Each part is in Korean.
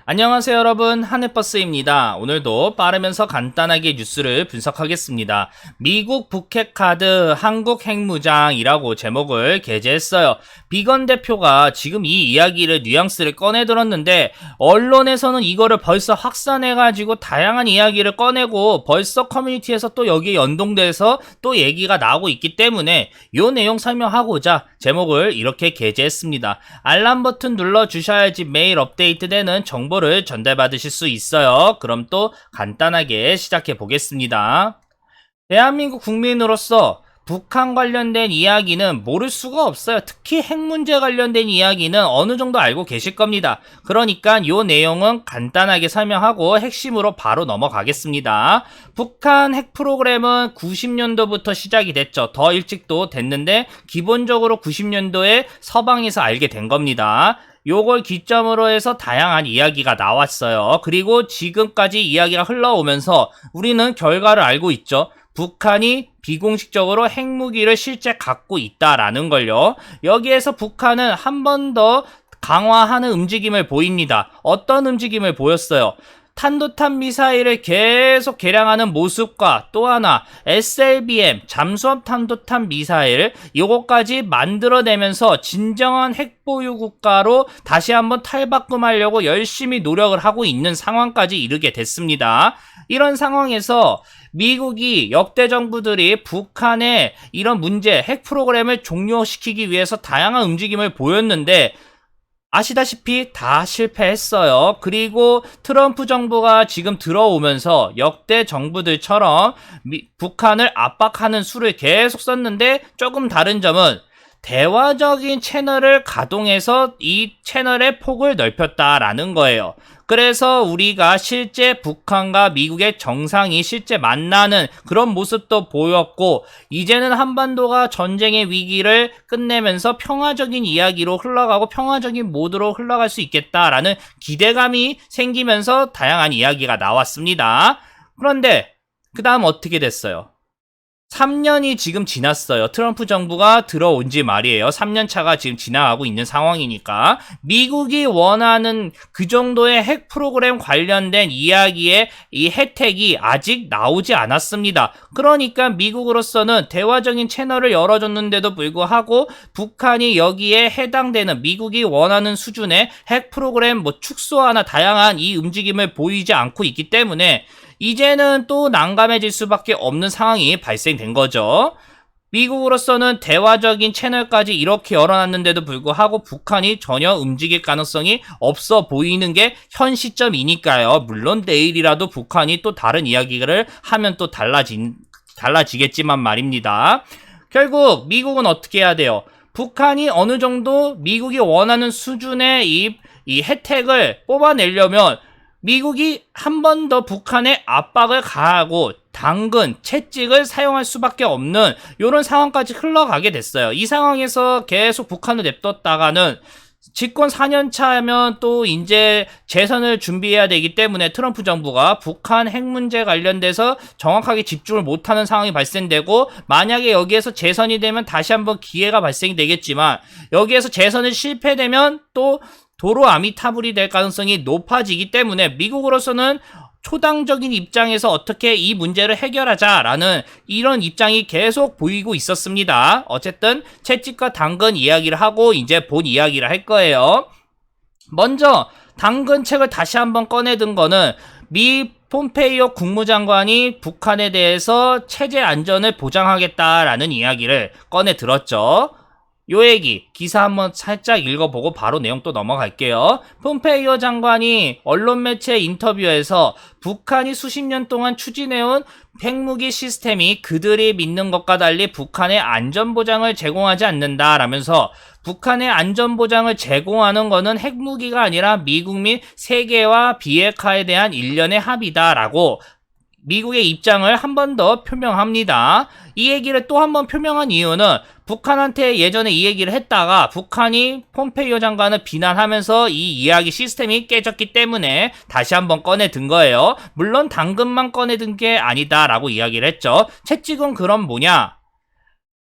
안녕하세요 여러분, 하늘버스입니다. 오늘도 빠르면서 간단하게 뉴스를 분석하겠습니다. 미국 북핵카드 한국 핵무장이라고 제목을 게재했어요. 비건 대표가 지금 이 이야기를 뉘앙스를 꺼내들었는데 언론에서는 이거를 벌써 확산해가지고 다양한 이야기를 꺼내고 벌써 커뮤니티에서 또 여기에 연동돼서 또 얘기가 나오고 있기 때문에 이 내용 설명하고자 제목을 이렇게 게재했습니다. 알람 버튼 눌러주셔야지 매일 업데이트되는 정보를 전달받으실 수 있어요. 그럼 또 간단하게 시작해 보겠습니다. 대한민국 국민으로서 북한 관련된 이야기는 모를 수가 없어요. 특히 핵 문제 관련된 이야기는 어느 정도 알고 계실 겁니다. 그러니까 이 내용은 간단하게 설명하고 핵심으로 바로 넘어가겠습니다. 북한 핵 프로그램은 90년도부터 시작이 됐죠. 더 일찍도 됐는데 기본적으로 90년도에 서방에서 알게 된 겁니다. 요걸 기점으로 해서 다양한 이야기가 나왔어요. 그리고 지금까지 이야기가 흘러오면서 우리는 결과를 알고 있죠. 북한이 비공식적으로 핵무기를 실제 갖고 있다라는 걸요. 여기에서 북한은 한 번 더 강화하는 움직임을 보입니다. 어떤 움직임을 보였어요? 탄도탄 미사일을 계속 개량하는 모습과 또 하나 SLBM 잠수함 탄도탄 미사일 요거까지 만들어내면서 진정한 핵보유 국가로 다시 한번 탈바꿈하려고 열심히 노력을 하고 있는 상황까지 이르게 됐습니다. 이런 상황에서 미국이 역대 정부들이 북한의 이런 문제 핵 프로그램을 종료시키기 위해서 다양한 움직임을 보였는데 아시다시피 다 실패했어요. 그리고 트럼프 정부가 지금 들어오면서 역대 정부들처럼 북한을 압박하는 수를 계속 썼는데 조금 다른 점은 대화적인 채널을 가동해서 이 채널의 폭을 넓혔다라는 거예요. 그래서 우리가 실제 북한과 미국의 정상이 실제 만나는 그런 모습도 보였고 이제는 한반도가 전쟁의 위기를 끝내면서 평화적인 이야기로 흘러가고 평화적인 모드로 흘러갈 수 있겠다라는 기대감이 생기면서 다양한 이야기가 나왔습니다. 그런데 그 다음 어떻게 됐어요? 3년이 지금 지났어요. 트럼프 정부가 들어온 지 말이에요. 3년 차가 지금 지나가고 있는 상황이니까 미국이 원하는 그 정도의 핵 프로그램 관련된 이야기의 이 혜택이 아직 나오지 않았습니다. 그러니까 미국으로서는 대화적인 채널을 열어줬는데도 불구하고 북한이 여기에 해당되는 미국이 원하는 수준의 핵 프로그램 축소하나 다양한 이 움직임을 보이지 않고 있기 때문에 이제는 또 난감해질 수밖에 없는 상황이 발생된 거죠. 미국으로서는 대화적인 채널까지 이렇게 열어놨는데도 불구하고 북한이 전혀 움직일 가능성이 없어 보이는 게 현 시점이니까요. 물론 내일이라도 북한이 또 다른 이야기를 하면 또 달라지겠지만 말입니다. 결국 미국은 어떻게 해야 돼요? 북한이 어느 정도 미국이 원하는 수준의 이 혜택을 뽑아내려면 미국이 한 번 더 북한에 압박을 가하고 당근, 채찍을 사용할 수밖에 없는 이런 상황까지 흘러가게 됐어요. 이 상황에서 계속 북한을 냅뒀다가는 집권 4년 차면 또 이제 재선을 준비해야 되기 때문에 트럼프 정부가 북한 핵 문제 관련돼서 정확하게 집중을 못하는 상황이 발생되고 만약에 여기에서 재선이 되면 다시 한번 기회가 발생이 되겠지만 여기에서 재선을 실패되면 또 도로 아미타불이 될 가능성이 높아지기 때문에 미국으로서는 초당적인 입장에서 어떻게 이 문제를 해결하자라는 이런 입장이 계속 보이고 있었습니다. 어쨌든 채찍과 당근 이야기를 하고 이제 본 이야기를 할 거예요. 먼저 당근책을 다시 한번 꺼내든 거는 미 폼페이오 국무장관이 북한에 대해서 체제 안전을 보장하겠다라는 이야기를 꺼내 들었죠. 요 얘기 기사 한번 살짝 읽어보고 바로 내용 또 넘어갈게요. 폼페이오 장관이 언론 매체 인터뷰에서 북한이 수십 년 동안 추진해온 핵무기 시스템이 그들이 믿는 것과 달리 북한의 안전보장을 제공하지 않는다라면서 북한의 안전보장을 제공하는 것은 핵무기가 아니라 미국 및 세계와 비핵화에 대한 일련의 합의다라고 미국의 입장을 한 번 더 표명합니다. 이 얘기를 또 한 번 표명한 이유는 북한한테 예전에 이 얘기를 했다가 북한이 폼페이오 장관을 비난하면서 이 이야기 시스템이 깨졌기 때문에 다시 한번 꺼내든 거예요. 물론 당근만 꺼내든 게 아니다라고 이야기를 했죠. 채찍은 그럼 뭐냐?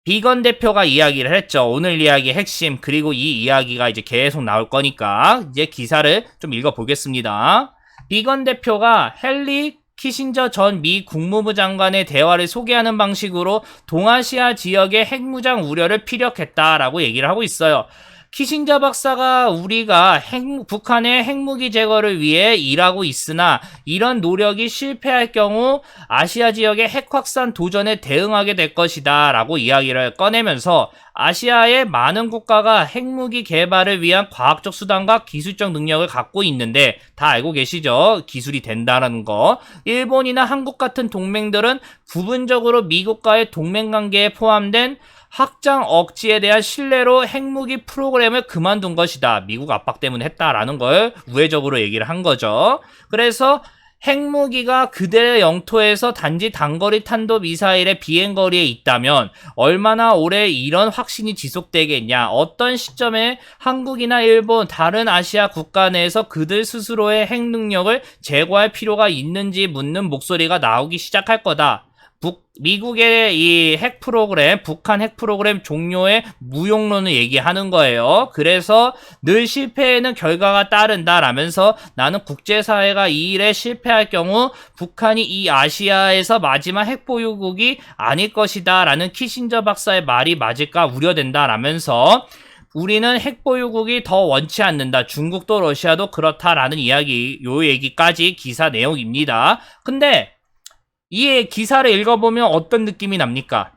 비건 대표가 이야기를 했죠. 오늘 이야기의 핵심, 그리고 이 이야기가 이제 계속 나올 거니까 이제 기사를 좀 읽어보겠습니다. 비건 대표가 헨리 키신저 전 미 국무부 장관의 대화를 소개하는 방식으로 동아시아 지역의 핵무장 우려를 피력했다라고 얘기를 하고 있어요. 키신저 박사가 우리가 북한의 핵무기 제거를 위해 일하고 있으나 이런 노력이 실패할 경우 아시아 지역의 핵 확산 도전에 대응하게 될 것이다 라고 이야기를 꺼내면서 아시아의 많은 국가가 핵무기 개발을 위한 과학적 수단과 기술적 능력을 갖고 있는데 다 알고 계시죠? 기술이 된다는 거. 일본이나 한국 같은 동맹들은 부분적으로 미국과의 동맹관계에 포함된 확장 억지에 대한 신뢰로 핵무기 프로그램을 그만둔 것이다. 미국 압박 때문에 했다라는 걸 우회적으로 얘기를 한 거죠. 그래서 핵무기가 그들의 영토에서 단지 단거리 탄도 미사일의 비행거리에 있다면 얼마나 오래 이런 확신이 지속되겠냐. 어떤 시점에 한국이나 일본, 다른 아시아 국가 내에서 그들 스스로의 핵 능력을 제고할 필요가 있는지 묻는 목소리가 나오기 시작할 거다. 미국의 이 핵 프로그램, 북한 핵 프로그램 종료의 무용론을 얘기하는 거예요. 그래서 늘 실패에는 결과가 따른다라면서 나는 국제사회가 이 일에 실패할 경우 북한이 이 아시아에서 마지막 핵 보유국이 아닐 것이다 라는 키신저 박사의 말이 맞을까 우려된다라면서 우리는 핵 보유국이 더 원치 않는다. 중국도 러시아도 그렇다라는 이야기, 요 얘기까지 기사 내용입니다. 근데 이 기사를 읽어보면 어떤 느낌이 납니까?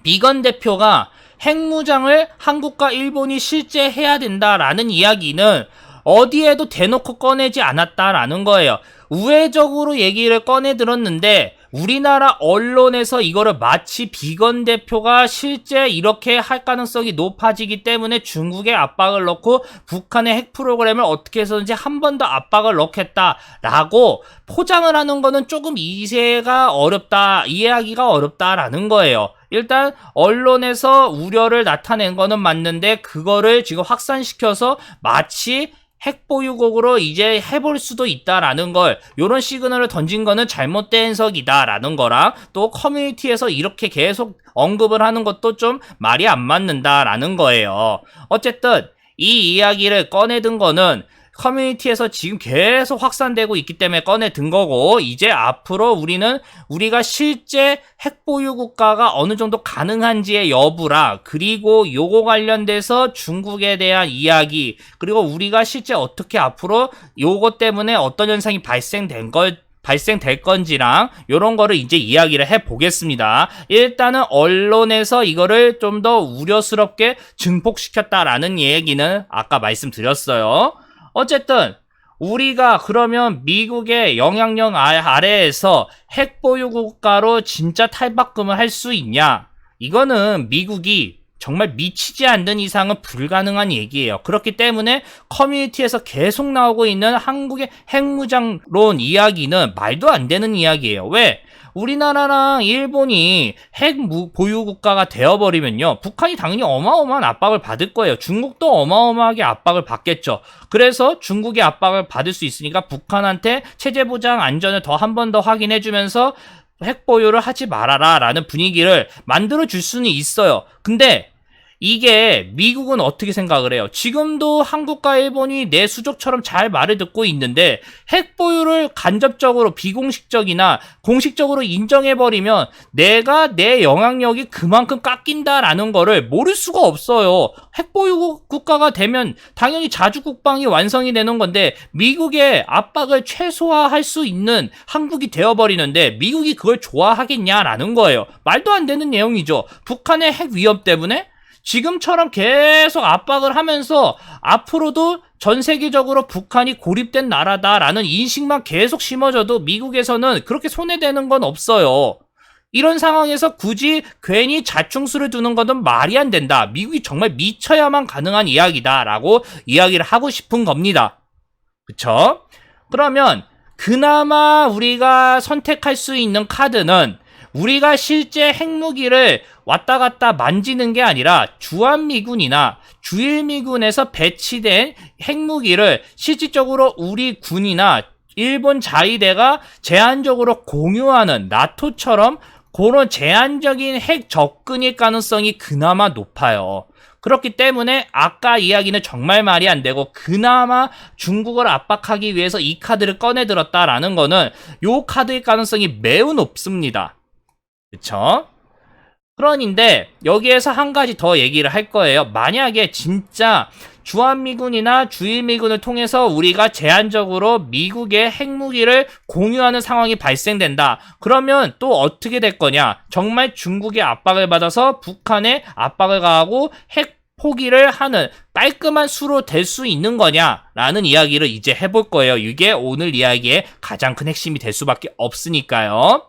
비건 대표가 핵무장을 한국과 일본이 실제 해야 된다라는 이야기는 어디에도 대놓고 꺼내지 않았다라는 거예요. 우회적으로 얘기를 꺼내 들었는데 우리나라 언론에서 이거를 마치 비건 대표가 실제 이렇게 할 가능성이 높아지기 때문에 중국에 압박을 넣고 북한의 핵 프로그램을 어떻게 해서든지 한 번 더 압박을 넣겠다라고 포장을 하는 거는 조금 이해가 어렵다, 이해하기가 어렵다라는 거예요. 일단 언론에서 우려를 나타낸 거는 맞는데 그거를 지금 확산시켜서 마치 핵 보유국으로 이제 해볼 수도 있다라는 걸, 요런 시그널을 던진 거는 잘못된 해석이다라는 거랑 또 커뮤니티에서 이렇게 계속 언급을 하는 것도 좀 말이 안 맞는다라는 거예요. 어쨌든 이 이야기를 꺼내든 거는 커뮤니티에서 지금 계속 확산되고 있기 때문에 꺼내든 거고, 이제 앞으로 우리가 실제 핵 보유 국가가 어느 정도 가능한지의 여부랑, 그리고 요거 관련돼서 중국에 대한 이야기, 그리고 우리가 실제 어떻게 앞으로 요거 때문에 어떤 현상이 발생될 건지랑 요런 거를 이제 이야기를 해보겠습니다. 일단은 언론에서 이거를 좀 더 우려스럽게 증폭시켰다라는 얘기는 아까 말씀드렸어요. 어쨌든 우리가 그러면 미국의 영향력 아래에서 핵 보유 국가로 진짜 탈바꿈을 할 수 있냐? 이거는 미국이 정말 미치지 않는 이상은 불가능한 얘기예요. 그렇기 때문에 커뮤니티에서 계속 나오고 있는 한국의 핵무장론 이야기는 말도 안 되는 이야기예요. 왜? 우리나라랑 일본이 핵 보유 국가가 되어버리면요, 북한이 당연히 어마어마한 압박을 받을 거예요. 중국도 어마어마하게 압박을 받겠죠. 그래서 중국의 압박을 받을 수 있으니까 북한한테 체제 보장 안전을 더 한 번 더 확인해주면서 핵 보유를 하지 말아라 라는 분위기를 만들어줄 수는 있어요. 근데 이게 미국은 어떻게 생각을 해요? 지금도 한국과 일본이 내 수족처럼 잘 말을 듣고 있는데 핵 보유를 간접적으로 비공식적이나 공식적으로 인정해버리면 내가 내 영향력이 그만큼 깎인다라는 거를 모를 수가 없어요. 핵 보유 국가가 되면 당연히 자주국방이 완성이 되는 건데 미국의 압박을 최소화할 수 있는 한국이 되어버리는데 미국이 그걸 좋아하겠냐라는 거예요. 말도 안 되는 내용이죠. 북한의 핵 위협 때문에 지금처럼 계속 압박을 하면서 앞으로도 전 세계적으로 북한이 고립된 나라다라는 인식만 계속 심어져도 미국에서는 그렇게 손해되는 건 없어요. 이런 상황에서 굳이 괜히 자충수를 두는 것은 말이 안 된다. 미국이 정말 미쳐야만 가능한 이야기다라고 이야기를 하고 싶은 겁니다. 그쵸? 그러면 그나마 우리가 선택할 수 있는 카드는 우리가 실제 핵무기를 왔다 갔다 만지는 게 아니라 주한미군이나 주일미군에서 배치된 핵무기를 실질적으로 우리 군이나 일본 자위대가 제한적으로 공유하는 나토처럼 그런 제한적인 핵 접근일 가능성이 그나마 높아요. 그렇기 때문에 아까 이야기는 정말 말이 안 되고 그나마 중국을 압박하기 위해서 이 카드를 꺼내 들었다라는 거는 요 카드일 가능성이 매우 높습니다. 그쵸? 그런데 여기에서 한 가지 더 얘기를 할 거예요. 만약에 진짜 주한미군이나 주일미군을 통해서 우리가 제한적으로 미국의 핵무기를 공유하는 상황이 발생된다. 그러면 또 어떻게 될 거냐? 정말 중국의 압박을 받아서 북한에 압박을 가하고 핵 포기를 하는 깔끔한 수로 될 수 있는 거냐라는 이야기를 이제 해볼 거예요. 이게 오늘 이야기의 가장 큰 핵심이 될 수밖에 없으니까요.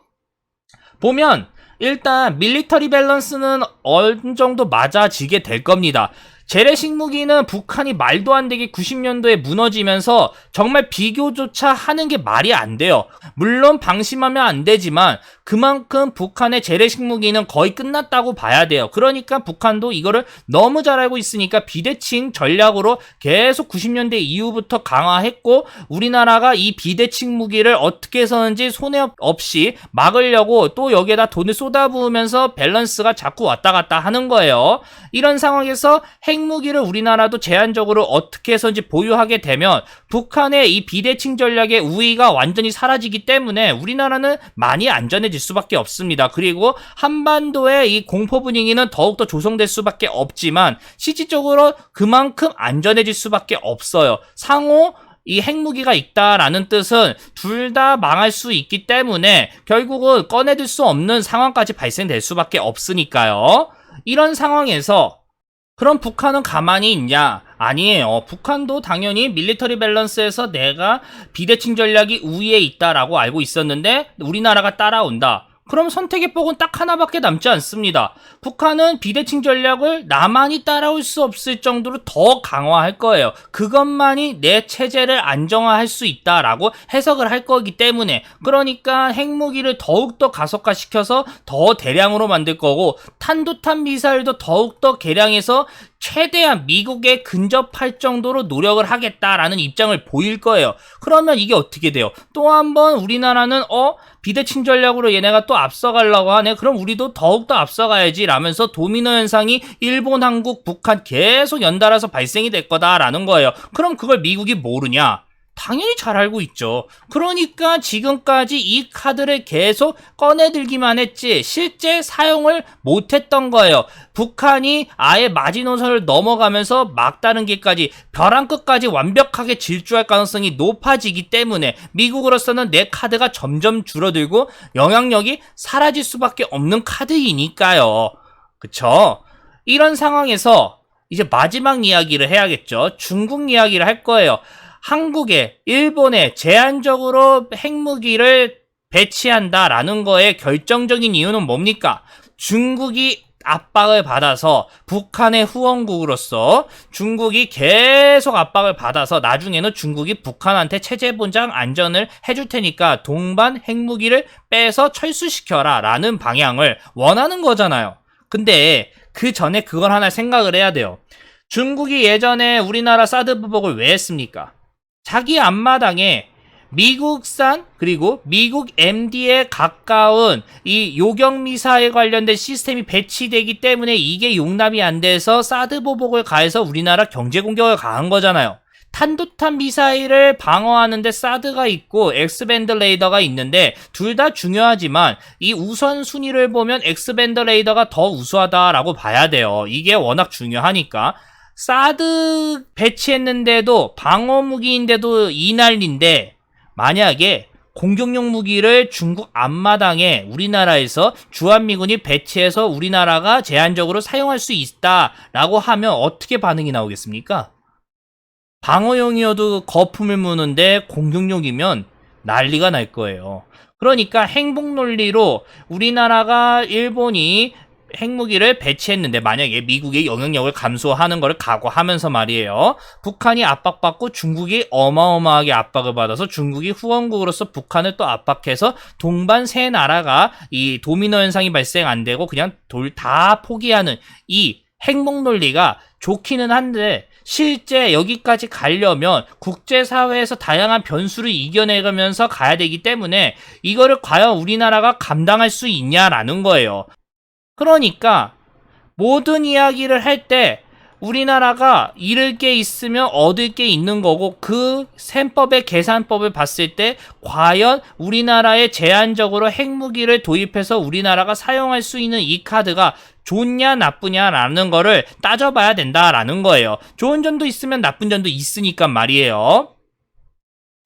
보면 일단 밀리터리 밸런스는 어느 정도 맞아지게 될 겁니다. 재래식 무기는 북한이 말도 안 되게 90년도에 무너지면서 정말 비교조차 하는 게 말이 안 돼요. 물론 방심하면 안 되지만 그만큼 북한의 재래식 무기는 거의 끝났다고 봐야 돼요. 그러니까 북한도 이거를 너무 잘 알고 있으니까 비대칭 전략으로 계속 90년대 이후부터 강화했고 우리나라가 이 비대칭 무기를 어떻게 해서는지 손해 없이 막으려고 또 여기에다 돈을 쏟아부으면서 밸런스가 자꾸 왔다 갔다 하는 거예요. 이런 상황에서 핵무기를 우리나라도 제한적으로 어떻게 해서인지 보유하게 되면 북한의 이 비대칭 전략의 우위가 완전히 사라지기 때문에 우리나라는 많이 안전해질 수밖에 없습니다. 그리고 한반도의 이 공포 분위기는 더욱더 조성될 수밖에 없지만 실질적으로 그만큼 안전해질 수밖에 없어요. 상호 이 핵무기가 있다라는 뜻은 둘 다 망할 수 있기 때문에 결국은 꺼내들 수 없는 상황까지 발생될 수밖에 없으니까요. 이런 상황에서 그럼 북한은 가만히 있냐? 아니에요. 북한도 당연히 밀리터리 밸런스에서 내가 비대칭 전략이 우위에 있다라고 알고 있었는데 우리나라가 따라온다. 그럼 선택의 폭은 딱 하나밖에 남지 않습니다. 북한은 비대칭 전략을 나만이 따라올 수 없을 정도로 더 강화할 거예요. 그것만이 내 체제를 안정화할 수 있다라고 해석을 할 거기 때문에 그러니까 핵무기를 더욱더 가속화시켜서 더 대량으로 만들 거고 탄도탄 미사일도 더욱더 개량해서 최대한 미국에 근접할 정도로 노력을 하겠다라는 입장을 보일 거예요. 그러면 이게 어떻게 돼요? 또 한 번 우리나라는 비대칭 전략으로 얘네가 또 앞서가려고 하네. 그럼 우리도 더욱더 앞서가야지 라면서 도미노 현상이 일본, 한국, 북한 계속 연달아서 발생이 될 거다라는 거예요. 그럼 그걸 미국이 모르냐? 당연히 잘 알고 있죠. 그러니까 지금까지 이 카드를 계속 꺼내들기만 했지 실제 사용을 못했던 거예요. 북한이 아예 마지노선을 넘어가면서 막다른 길까지 벼랑 끝까지 완벽하게 질주할 가능성이 높아지기 때문에 미국으로서는 내 카드가 점점 줄어들고 영향력이 사라질 수밖에 없는 카드이니까요. 그쵸? 이런 상황에서 이제 마지막 이야기를 해야겠죠. 중국 이야기를 할 거예요. 한국에, 일본에 제한적으로 핵무기를 배치한다라는 거에 결정적인 이유는 뭡니까? 중국이 압박을 받아서 북한의 후원국으로서 중국이 계속 압박을 받아서 나중에는 중국이 북한한테 체제 보장 안전을 해줄 테니까 동반 핵무기를 빼서 철수시켜라 라는 방향을 원하는 거잖아요. 근데 그 전에 그걸 하나 생각을 해야 돼요. 중국이 예전에 우리나라 사드 보복을 왜 했습니까? 자기 앞마당에 미국산 그리고 미국 MD에 가까운 이 요격 미사일 관련된 시스템이 배치되기 때문에 이게 용납이 안 돼서 사드 보복을 가해서 우리나라 경제 공격을 가한 거잖아요. 탄도탄 미사일을 방어하는데 사드가 있고 X밴드 레이더가 있는데 둘 다 중요하지만 이 우선순위를 보면 X밴드 레이더가 더 우수하다라고 봐야 돼요. 이게 워낙 중요하니까. 사드 배치했는데도 방어 무기인데도 이 난리인데 만약에 공격용 무기를 중국 앞마당에 우리나라에서 주한미군이 배치해서 우리나라가 제한적으로 사용할 수 있다라고 하면 어떻게 반응이 나오겠습니까? 방어용이어도 거품을 무는데 공격용이면 난리가 날 거예요. 그러니까 행복 논리로 우리나라가 일본이 핵무기를 배치했는데 만약에 미국의 영향력을 감소하는 것을 각오하면서 말이에요. 북한이 압박받고 중국이 어마어마하게 압박을 받아서 중국이 후원국으로서 북한을 또 압박해서 동반 세 나라가 이 도미노 현상이 발생 안 되고 그냥 다 포기하는 이 행복 논리가 좋기는 한데 실제 여기까지 가려면 국제사회에서 다양한 변수를 이겨내가면서 가야 되기 때문에 이거를 과연 우리나라가 감당할 수 있냐라는 거예요. 그러니까 모든 이야기를 할 때 우리나라가 잃을 게 있으면 얻을 게 있는 거고, 그 셈법의 계산법을 봤을 때 과연 우리나라에 제한적으로 핵무기를 도입해서 우리나라가 사용할 수 있는 이 카드가 좋냐 나쁘냐라는 거를 따져봐야 된다라는 거예요. 좋은 점도 있으면 나쁜 점도 있으니까 말이에요.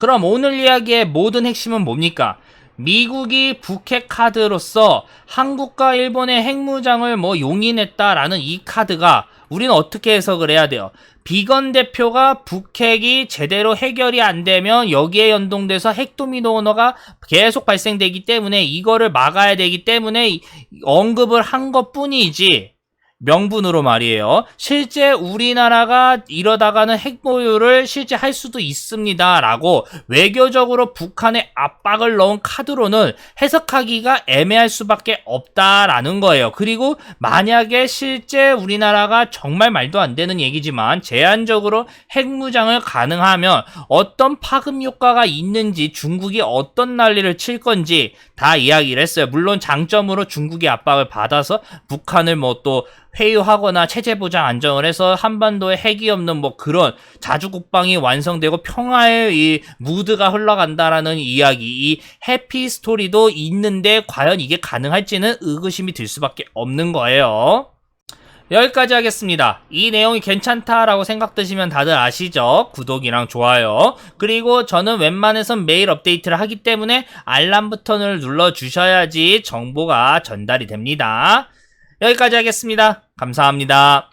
그럼 오늘 이야기의 모든 핵심은 뭡니까? 미국이 북핵 카드로서 한국과 일본의 핵무장을 용인했다라는 이 카드가 우리는 어떻게 해석을 해야 돼요? 비건 대표가 북핵이 제대로 해결이 안 되면 여기에 연동돼서 핵도미노 언어가 계속 발생되기 때문에 이거를 막아야 되기 때문에 언급을 한 것뿐이지, 명분으로 말이에요. 실제 우리나라가 이러다가는 핵보유를 실제 할 수도 있습니다 라고 외교적으로 북한에 압박을 넣은 카드로는 해석하기가 애매할 수밖에 없다라는 거예요. 그리고 만약에 실제 우리나라가 정말 말도 안 되는 얘기지만 제한적으로 핵무장을 가능하면 어떤 파급 효과가 있는지, 중국이 어떤 난리를 칠 건지 다 이야기를 했어요. 물론 장점으로 중국의 압박을 받아서 북한을 또 회유하거나 체제 보장 안정을 해서 한반도에 핵이 없는 그런 자주국방이 완성되고 평화의 이 무드가 흘러간다라는 이야기, 이 해피 스토리도 있는데 과연 이게 가능할지는 의구심이 들 수밖에 없는 거예요. 여기까지 하겠습니다. 이 내용이 괜찮다라고 생각드시면 다들 아시죠? 구독이랑 좋아요. 그리고 저는 웬만해선 매일 업데이트를 하기 때문에 알람 버튼을 눌러주셔야지 정보가 전달이 됩니다. 여기까지 하겠습니다. 감사합니다.